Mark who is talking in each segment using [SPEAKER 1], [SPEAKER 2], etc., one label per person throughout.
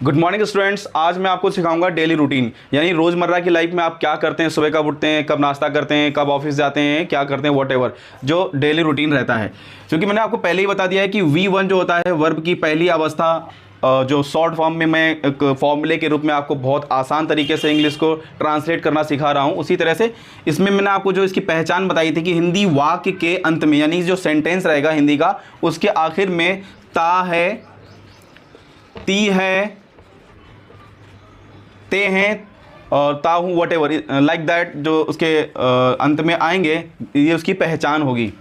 [SPEAKER 1] Good morning students. आज मैं आपको सिखाऊंगा डेली रूटीन, यानी रोज़मर्रा की लाइफ में आप क्या करते हैं, सुबह कब उठते हैं, कब नाश्ता करते हैं, कब ऑफिस जाते हैं, क्या करते हैं, वॉट जो डेली रूटीन रहता है। क्योंकि मैंने आपको पहले ही बता दिया है कि V1 जो होता है वर्ब की पहली अवस्था, जो शॉर्ट फॉर्म में मैं एक फॉर्मूले के रूप में आपको बहुत आसान तरीके से इंग्लिश को ट्रांसलेट करना सिखा रहा हूँ। उसी तरह से इसमें मैंने आपको जो इसकी पहचान बताई थी कि हिंदी वाक्य के अंत में, यानी जो सेंटेंस रहेगा हिंदी का, उसके आखिर में ता है, ती है, ते हैं और ता हूँ, वट एवर लाइक दैट, जो उसके अंत में आएंगे, ये उसकी पहचान होगी।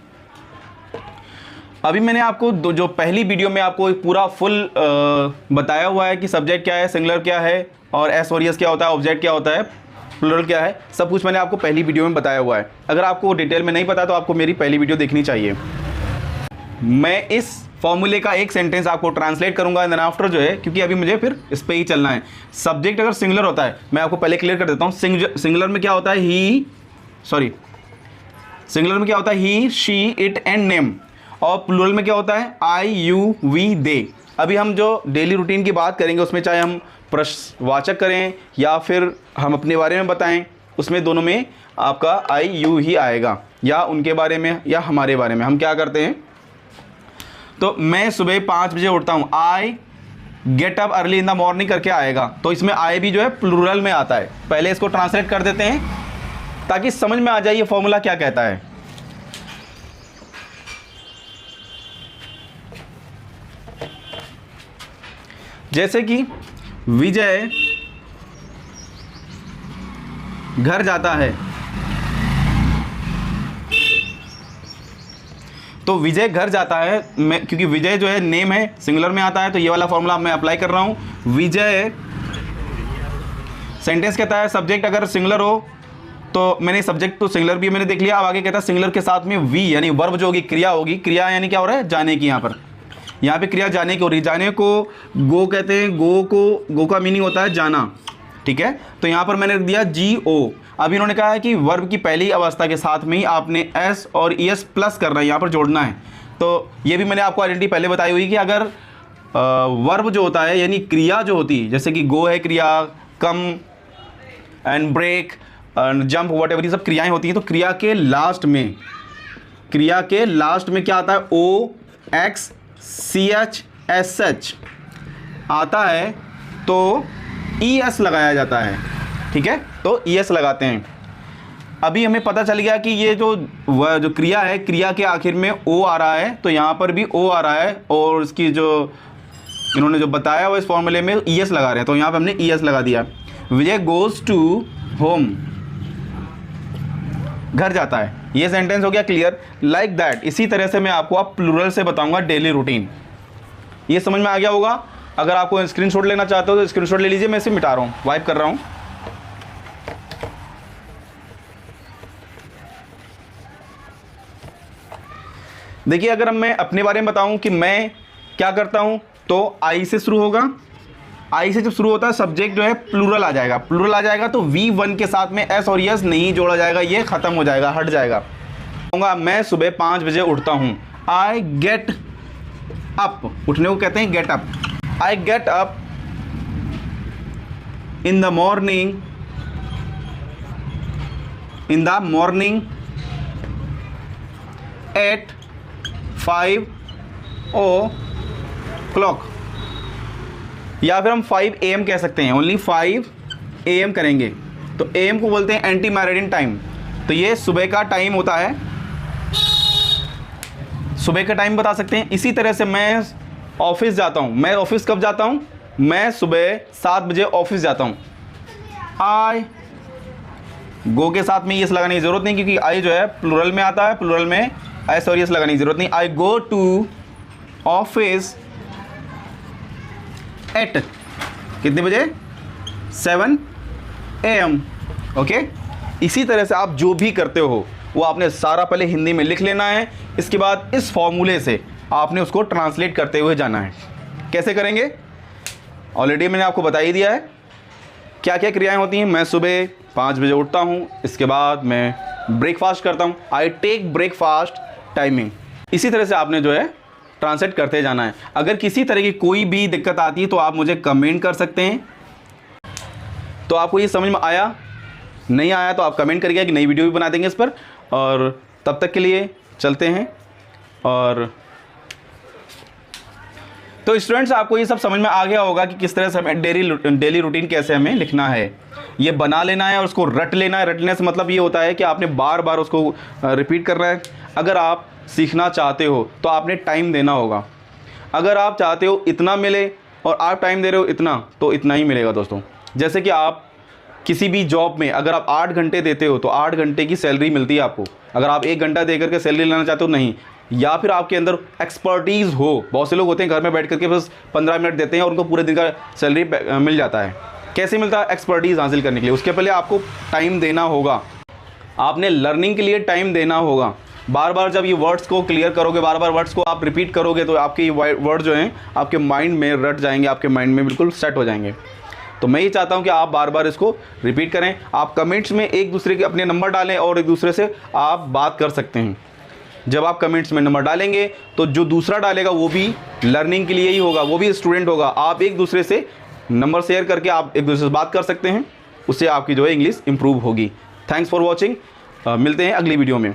[SPEAKER 1] अभी मैंने आपको जो पहली वीडियो में आपको पूरा फुल बताया हुआ है कि सब्जेक्ट क्या है, सिंगुलर क्या है, और एस और एस क्या होता है, ऑब्जेक्ट क्या होता है, प्लूरल क्या है, सब कुछ मैंने आपको पहली वीडियो में बताया हुआ है। अगर आपको डिटेल में नहीं पता तो आपको मेरी पहली वीडियो देखनी चाहिए। मैं इस फॉर्मूले का एक सेंटेंस आपको ट्रांसलेट करूंगा एंड देन आफ्टर जो है, क्योंकि अभी मुझे फिर इस पे ही चलना है। सब्जेक्ट अगर सिंगुलर होता है, मैं आपको पहले क्लियर कर देता हूँ। सिंगुलर में क्या होता है, सिंगुलर में क्या होता है, ही, शी, इट एंड नेम। और प्लूरल में क्या होता है, आई, यू, वी, दे। अभी हम जो डेली रूटीन की बात करेंगे उसमें चाहे हम प्रश्नवाचक करें या फिर हम अपने बारे में बताएं, उसमें दोनों में आपका आई, यू ही आएगा, या उनके बारे में या हमारे बारे में। हम क्या करते हैं, तो मैं सुबह 5 बजे उठता हूँ, आई get up early in the morning करके आएगा, तो इसमें आई भी जो है प्लूरल में आता है। पहले इसको ट्रांसलेट कर देते हैं ताकि समझ में आ जाए ये फॉर्मूला क्या कहता है। जैसे कि विजय घर जाता है, तो विजय घर जाता है, मैं क्योंकि विजय जो है नेम है, सिंगुलर में आता है, तो ये वाला फॉर्मूला मैं अप्लाई कर रहा हूँ। विजय सेंटेंस कहता है सब्जेक्ट अगर सिंगुलर हो तो मैंने सब्जेक्ट तो सिंगुलर भी मैंने देख लिया। अब आगे कहता है सिंगुलर के साथ में वी, यानी वर्ब जो होगी, क्रिया होगी। क्रिया यानी क्या हो रहा है, जाने की। यहाँ पे क्रिया जाने की हो रही है। जाने को गो कहते हैं, गो का मीनिंग होता है जाना, ठीक है। तो यहाँ पर मैंने रख दिया GO। अब इन्होंने कहा है कि वर्ब की पहली अवस्था के साथ में ही आपने एस और ES प्लस करना है, यहाँ पर जोड़ना है। तो ये भी मैंने आपको आइडेंटिटी पहले बताई हुई कि अगर वर्ब जो होता है, यानी क्रिया जो होती है, जैसे कि गो है क्रिया, come and break and jump, whatever, ये सब क्रियाएँ होती हैं। तो क्रिया के लास्ट में क्या आता है, OXCHSH आता है, तो ES लगाया जाता है, ठीक है। तो ES लगाते हैं। अभी हमें पता चल गया कि ये जो क्रिया है, क्रिया के आखिर में O आ रहा है, तो यहाँ पर भी O आ रहा है, और इसकी जो इन्होंने जो बताया हुआ इस फॉर्मूले में ES लगा रहे हैं, तो यहाँ पे हमने ES लगा दिया। विजय गोज़ टू होम, घर जाता है। ये सेंटेंस हो गया क्लियर। लाइक दैट, इसी तरह से मैं आपको प्लूरल से बताऊंगा डेली रूटीन। ये समझ में आ गया होगा। अगर आपको स्क्रीनशॉट लेना चाहते हो तो स्क्रीनशॉट ले लीजिए, मैं इसे मिटा रहा हूँ, वाइप कर रहा हूँ। देखिए, अगर मैं अपने बारे में बताऊं कि मैं क्या करता हूं, तो आई से शुरू होगा। आई से जब शुरू होता है, सब्जेक्ट जो है प्लूरल आ जाएगा। प्लूरल आ जाएगा तो V1 के साथ में एस और एस नहीं जोड़ा जाएगा, ये खत्म हो जाएगा, हट जाएगा। मैं सुबह 5 बजे उठता हूं। आई गेट अप, उठने को कहते हैं get up. I get up in the morning at 5 o'clock, या फिर हम 5 AM कह सकते हैं, ओनली 5 AM करेंगे। तो AM को बोलते हैं एंटी मैरिडियन टाइम। तो ये सुबह का टाइम होता है, सुबह का टाइम बता सकते हैं। इसी तरह से मैं ऑफिस जाता हूँ। मैं ऑफिस कब जाता हूँ, मैं सुबह 7 बजे ऑफिस जाता हूँ। आई गो के साथ में ES लगाने की ज़रूरत नहीं, क्योंकि आई जो है प्लूरल में आता है, प्लूरल में एस और ES लगाने की ज़रूरत नहीं। आई गो टू ऑफिस एट कितने बजे, 7 AM, ओके। इसी तरह से आप जो भी करते हो वो आपने सारा पहले हिंदी में लिख लेना है। इसके बाद इस फॉर्मूले से आपने उसको ट्रांसलेट करते हुए जाना है। कैसे करेंगे, ऑलरेडी मैंने आपको बता ही दिया है क्या क्या क्रियाएं होती हैं। मैं सुबह 5 बजे उठता हूँ, इसके बाद मैं ब्रेकफास्ट करता हूँ। I take breakfast timing. इसी तरह से आपने जो है ट्रांसलेट करते जाना है। अगर किसी तरह की कोई भी दिक्कत आती है तो आप मुझे कमेंट कर सकते हैं। तो आपको ये समझ में आया? नहीं आया तो आप कमेंट करिए कि नई वीडियो भी बना देंगे इस पर। और तब तक के लिए चलते हैं। और तो स्टूडेंट्स, आपको ये सब समझ में आ गया होगा कि किस तरह से हमें डेली रूटीन कैसे हमें लिखना है। ये बना लेना है और उसको रट लेना है। रट लेने से मतलब ये होता है कि आपने बार बार उसको रिपीट करना है। अगर आप सीखना चाहते हो तो आपने टाइम देना होगा। अगर आप चाहते हो इतना मिले और आप टाइम दे रहे हो इतना, तो इतना ही मिलेगा दोस्तों। जैसे कि आप किसी भी जॉब में अगर आप 8 घंटे देते हो तो 8 घंटे की सैलरी मिलती है आपको। अगर आप 1 घंटा दे करके सैलरी लेना चाहते हो, नहीं। या फिर आपके अंदर एक्सपर्टीज़ हो। बहुत से लोग होते हैं घर में बैठ करके बस 15 मिनट देते हैं और उनको पूरे दिन का सैलरी मिल जाता है। कैसे मिलता है? एक्सपर्टीज़ हासिल करने के लिए उसके पहले आपको टाइम देना होगा। आपने लर्निंग के लिए टाइम देना होगा। बार बार जब ये वर्ड्स को क्लियर करोगे, बार बार वर्ड्स को आप रिपीट करोगे, तो आपके ये वर्ड जो हैं आपके माइंड में रट जाएंगे, आपके माइंड में बिल्कुल सेट हो जाएंगे। तो मैं ये चाहता हूँ कि आप बार बार इसको रिपीट करें। आप कमेंट्स में एक दूसरे के अपने नंबर डालें और एक दूसरे से आप बात कर सकते हैं। जब आप कमेंट्स में नंबर डालेंगे तो जो दूसरा डालेगा वो भी लर्निंग के लिए ही होगा, वो भी स्टूडेंट होगा। आप एक दूसरे से नंबर शेयर करके आप एक दूसरे से बात कर सकते हैं। उससे आपकी जो है इंग्लिश इंप्रूव होगी। Thanks for watching. मिलते हैं अगली वीडियो में।